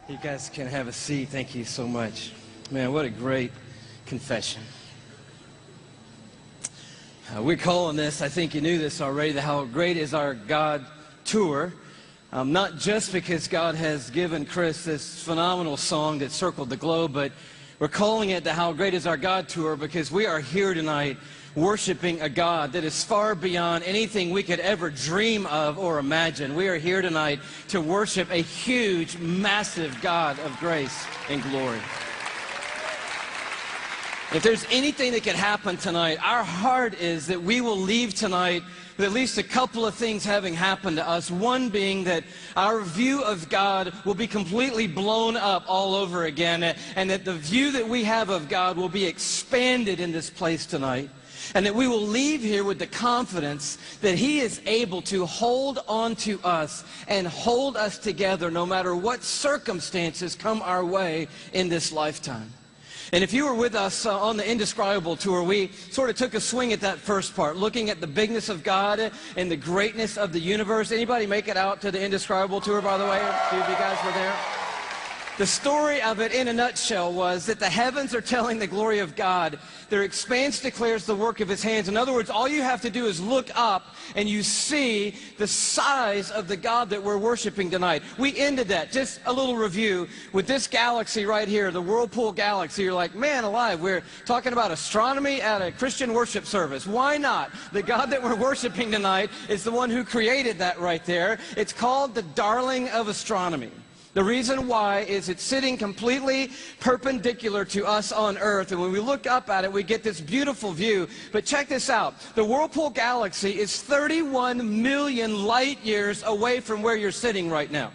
You guys can have a seat. Thank you so much. Man, what a great confession. We're calling this, I think you knew this already, the How Great Is Our God Tour. Not just because God has given Chris this phenomenal song that circled the globe, but we're calling it the How Great Is Our God Tour because we are here tonight worshiping a God that is far beyond anything we could ever dream of or imagine. We are here tonight to worship a huge, massive God of grace and glory. If there's anything that could happen tonight, our heart is that we will leave tonight with at least a couple of things having happened to us. One being that our view of God will be completely blown up all over again, and that the view that we have of God will be expanded in this place tonight. And that we will leave here with the confidence that He is able to hold on to us and hold us together no matter what circumstances come our way in this lifetime. And if you were with us on the Indescribable Tour, we sort of took a swing at that first part, looking at the bigness of God and the greatness of the universe. Anybody make it out to the Indescribable Tour, by the way? A few of you guys were there. The story of it in a nutshell was that the heavens are telling the glory of God. Their expanse declares the work of His hands. In other words, all you have to do is look up and you see the size of the God that we're worshiping tonight. We ended that, just a little review, with this galaxy right here, the Whirlpool Galaxy. You're like, man alive, we're talking about astronomy at a Christian worship service. Why not? The God that we're worshiping tonight is the one who created that right there. It's called the darling of astronomy. The reason why is it's sitting completely perpendicular to us on Earth, and when we look up at it, we get this beautiful view. But check this out. The Whirlpool Galaxy is 31 million light years away from where you're sitting right now.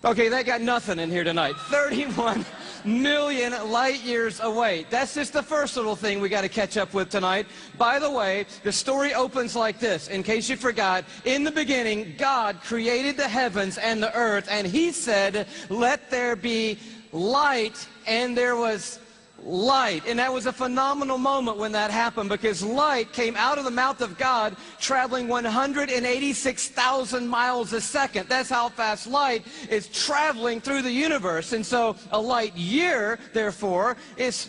Okay, they got nothing in here tonight. 31 million light years away. That's just the first little thing we got to catch up with tonight. By the way, the story opens like this. In case you forgot, in the beginning, God created the heavens and the earth, and He said, let there be light, and there was light. And that was a phenomenal moment when that happened, because light came out of the mouth of God traveling 186,000 miles a second. That's how fast light is traveling through the universe. And so a light year, therefore, is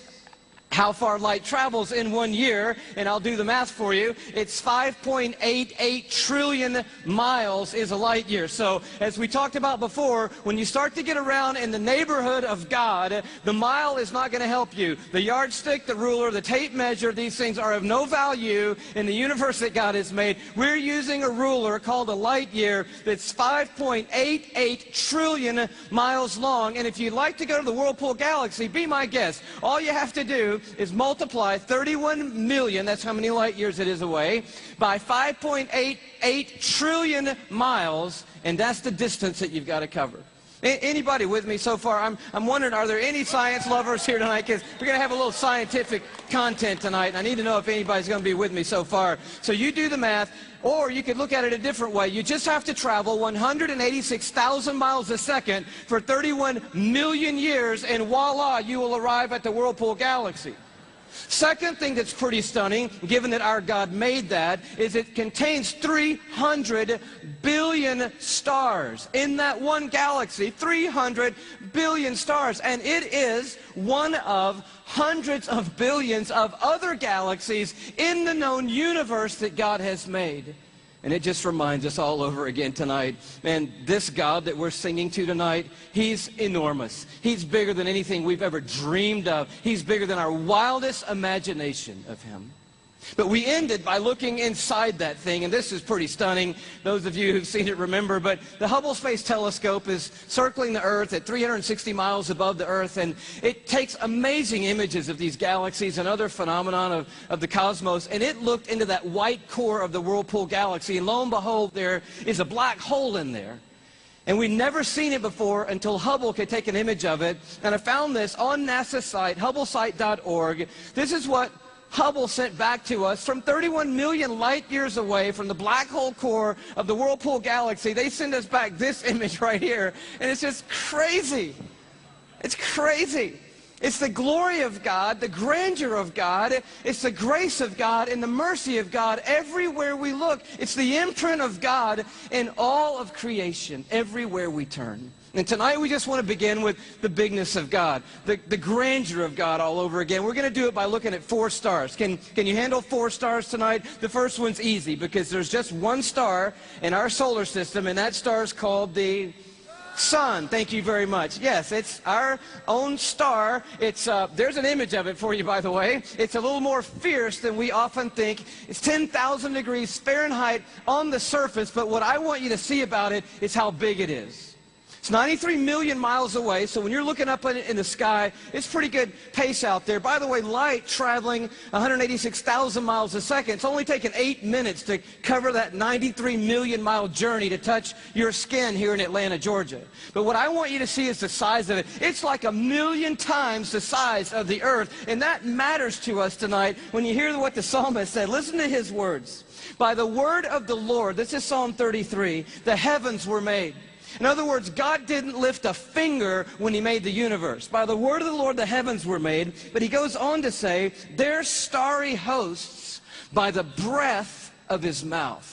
how far light travels in 1 year, and I'll do the math for you. It's 5.88 trillion miles is a light year. So, as we talked about before, when you start to get around in the neighborhood of God, the mile is not going to help you. The yardstick, the ruler, the tape measure, these things are of no value in the universe that God has made. We're using a ruler called a light year that's 5.88 trillion miles long, and if you'd like to go to the Whirlpool Galaxy, be my guest. All you have to do is multiply 31 million, that's how many light years it is away, by 5.88 trillion miles, and that's the distance that you've got to cover. Anybody with me so far? I'm wondering, are there any science lovers here tonight? Because we're going to have a little scientific content tonight, and I need to know if anybody's going to be with me so far. So you do the math, or you could look at it a different way. You just have to travel 186,000 miles a second for 31 million years, and voila, you will arrive at the Whirlpool Galaxy. Second thing that's pretty stunning, given that our God made that, is it contains 300 billion stars. In that one galaxy, 300 billion stars. And it is one of hundreds of billions of other galaxies in the known universe that God has made. And it just reminds us all over again tonight, man, this God that we're singing to tonight, He's enormous. He's bigger than anything we've ever dreamed of. He's bigger than our wildest imagination of Him. But we ended by looking inside that thing, and this is pretty stunning. Those of you who've seen it remember, but the Hubble Space Telescope is circling the Earth at 360 miles above the Earth, and it takes amazing images of these galaxies and other phenomena of the cosmos, and it looked into that white core of the Whirlpool Galaxy, and lo and behold, there is a black hole in there. And we'd never seen it before until Hubble could take an image of it, and I found this on NASA's site, hubblesite.org. This is what Hubble sent back to us from 31 million light years away from the black hole core of the Whirlpool Galaxy. They send us back this image right here, and it's just crazy. It's crazy. It's the glory of God, the grandeur of God. It's the grace of God and the mercy of God everywhere we look. It's the imprint of God in all of creation, everywhere we turn. And tonight we just want to begin with the bigness of God, the grandeur of God all over again. We're going to do it by looking at 4 stars. Can you handle 4 stars tonight? The first one's easy because there's just one star in our solar system, and that star is called the sun. Thank you very much. Yes, it's our own star. It's there's an image of it for you, by the way. It's a little more fierce than we often think. It's 10,000 degrees Fahrenheit on the surface, but what I want you to see about it is how big it is. It's 93 million miles away, so when you're looking up in the sky, it's pretty good pace out there. By the way, light traveling 186,000 miles a second. It's only taken 8 minutes to cover that 93 million mile journey to touch your skin here in Atlanta, Georgia. But what I want you to see is the size of it. It's like 1,000,000 times the size of the earth, and that matters to us tonight when you hear what the psalmist said. Listen to his words. By the word of the Lord, this is Psalm 33, the heavens were made. In other words, God didn't lift a finger when he made the universe. By the word of the Lord, the heavens were made. But he goes on to say, their starry hosts by the breath of his mouth.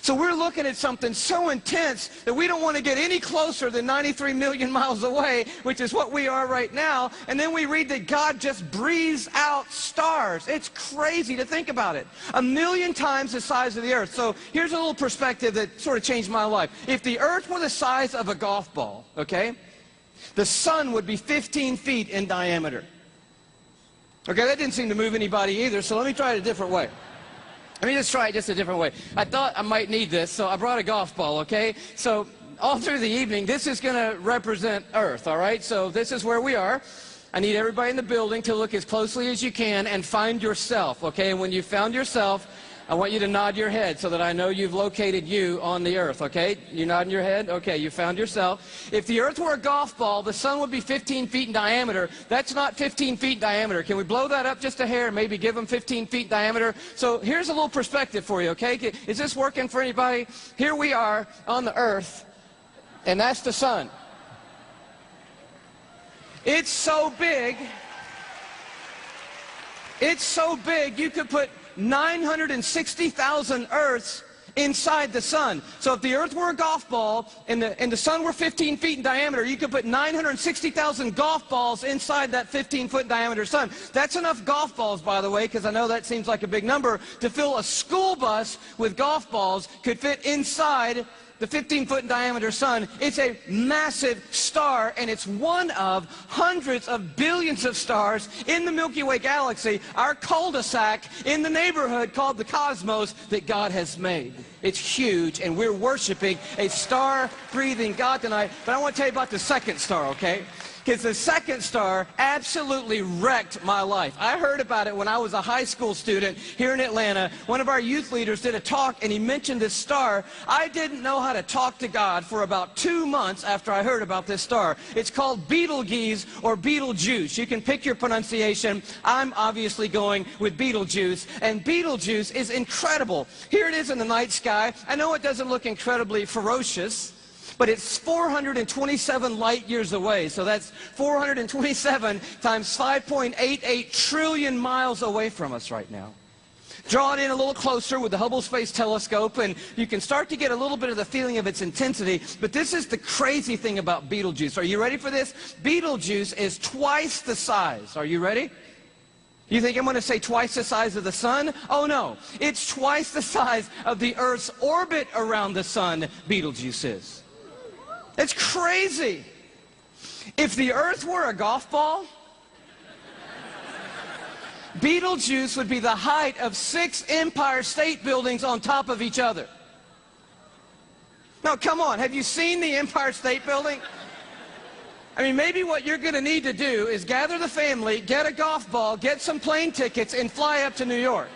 So we're looking at something so intense that we don't want to get any closer than 93 million miles away, which is what we are right now. And then we read that God just breathes out stars. It's crazy to think about it. 1,000,000 times the size of the earth. So here's a little perspective that sort of changed my life. If the earth were the size of a golf ball, okay, the sun would be 15 feet in diameter. Okay, that didn't seem to move anybody either, so let me try it a different way. Let me just try it just a different way. I thought I might need this, so I brought a golf ball, okay? So all through the evening, this is going to represent Earth, all right? So this is where we are. I need everybody in the building to look as closely as you can and find yourself, okay? And when you found yourself, I want you to nod your head so that I know you've located you on the earth, okay? You nodding your head? Okay, you found yourself. If the earth were a golf ball, the sun would be 15 feet in diameter. That's not 15 feet in diameter. Can we blow that up just a hair and maybe give them 15 feet in diameter? So here's a little perspective for you, okay? Is this working for anybody? Here we are on the earth, and that's the sun. It's so big you could put 960,000 Earths inside the sun. So if the earth were a golf ball and the sun were 15 feet in diameter, you could put 960,000 golf balls inside that 15-foot diameter sun. That's enough golf balls, by the way, because I know that seems like a big number, to fill a school bus with golf balls could fit inside the 15-foot in diameter sun. It's a massive star, and it's one of hundreds of billions of stars in the Milky Way galaxy, our cul-de-sac in the neighborhood called the cosmos that God has made. It's huge, and we're worshiping a star-breathing God tonight. But I want to tell you about the second star, okay? Because the second star absolutely wrecked my life. I heard about it when I was a high school student here in Atlanta. One of our youth leaders did a talk, and he mentioned this star. I didn't know how to talk to God for about 2 months after I heard about this star. It's called Betelgeuse or Betelgeuse. You can pick your pronunciation. I'm obviously going with Betelgeuse. And Betelgeuse is incredible. Here it is in the night sky. I know it doesn't look incredibly ferocious, but it's 427 light years away. So that's 427 times 5.88 trillion miles away from us right now. Draw it in a little closer with the Hubble Space Telescope, and you can start to get a little bit of the feeling of its intensity. But this is the crazy thing about Betelgeuse. Are you ready for this? Betelgeuse is twice the size. Are you ready? You think I'm going to say twice the size of the sun? Oh no, it's twice the size of the Earth's orbit around the sun, Betelgeuse is. It's crazy. If the earth were a golf ball, Betelgeuse would be the height of 6 Empire State Buildings on top of each other. Now, come on, have you seen the Empire State Building? I mean, maybe what you're going to need to do is gather the family, get a golf ball, get some plane tickets, and fly up to New York.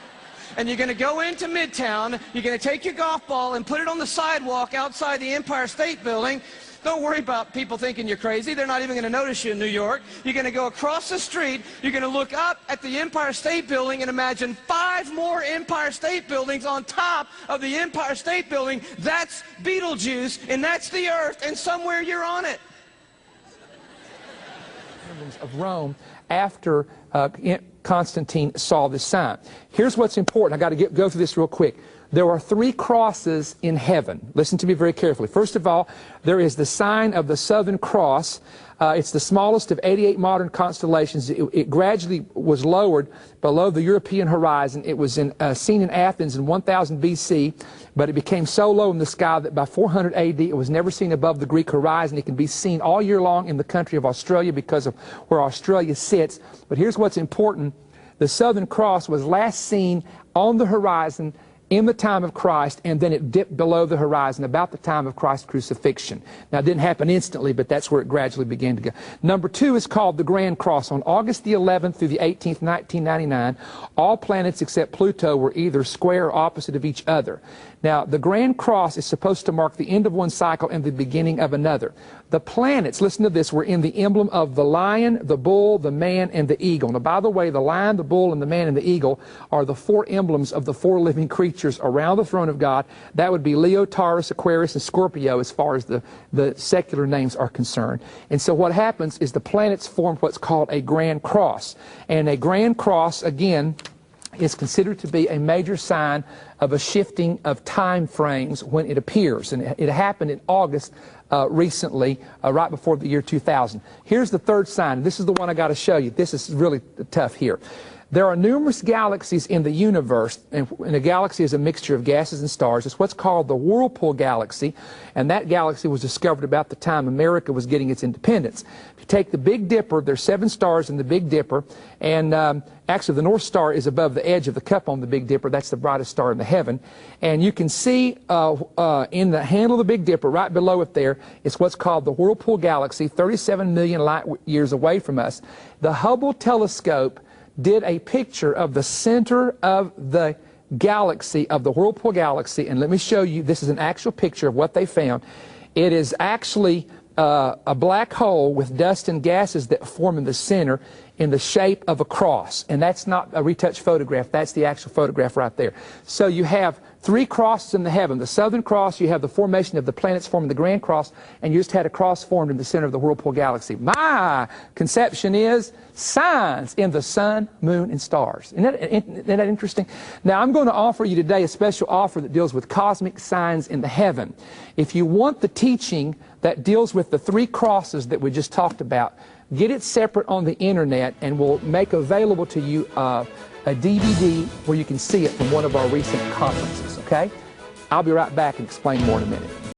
And you're going to go into Midtown, you're going to take your golf ball and put it on the sidewalk outside the Empire State Building. Don't worry about people thinking you're crazy. They're not even going to notice you in New York. You're going to go across the street. You're going to look up at the Empire State Building and imagine 5 more Empire State Buildings on top of the Empire State Building. That's Betelgeuse, and that's the Earth, and somewhere you're on it. Of Rome after Constantine saw this sign. Here's what's important. I got to go through this real quick. There are 3 crosses in heaven. Listen to me very carefully. First of all, there is the sign of the Southern Cross. It's the smallest of 88 modern constellations. It gradually was lowered below the European horizon. It was seen in Athens in 1000 BC, but it became so low in the sky that by 400 AD it was never seen above the Greek horizon. It can be seen all year long in the country of Australia because of where Australia sits. But here's what's important. The Southern Cross was last seen on the horizon in the time of Christ, and then it dipped below the horizon about the time of Christ's crucifixion. Now, it didn't happen instantly, but that's where it gradually began to go. Number 2 is called the Grand Cross. On August the 11th through the 18th, 1999, all planets except Pluto were either square or opposite of each other. Now, the Grand Cross is supposed to mark the end of one cycle and the beginning of another. The planets, listen to this, were in the emblem of the lion, the bull, the man, and the eagle. Now, by the way, the lion, the bull, and the man, and the eagle are the 4 emblems of the 4 living creatures around the throne of God. That would be Leo, Taurus, Aquarius, and Scorpio as far as the secular names are concerned. And so what happens is the planets form what's called a Grand Cross. And a Grand Cross, again, is considered to be a major sign of a shifting of time frames when it appears. And it happened in August recently, right before the year 2000. Here's the 3rd sign. This is the one I got to show you. This is really tough here. There are numerous galaxies in the universe, and a galaxy is a mixture of gases and stars. It's what's called the Whirlpool Galaxy, and that galaxy was discovered about the time America was getting its independence. If you take the Big Dipper, there's 7 stars in the Big Dipper, and actually the North Star is above the edge of the cup on the Big Dipper. That's the brightest star in the heaven. And you can see in the handle of the Big Dipper, right below it there, is what's called the Whirlpool Galaxy, 37 million light years away from us. The Hubble telescope did a picture of the center of the galaxy, of the Whirlpool Galaxy, and let me show you, this is an actual picture of what they found. It is actually a black hole with dust and gases that form in the center in the shape of a cross. And that's not a retouched photograph, that's the actual photograph right there. So you have 3 crosses in the heaven. The Southern Cross, you have the formation of the planets forming the Grand Cross, and you just had a cross formed in the center of the Whirlpool Galaxy. My conception is signs in the sun, moon, and stars. Isn't that interesting? Now, I'm going to offer you today a special offer that deals with cosmic signs in the heaven. If you want the teaching that deals with the 3 crosses that we just talked about, get it separate on the internet, and we'll make available to you a DVD where you can see it from one of our recent conferences, okay? I'll be right back and explain more in a minute.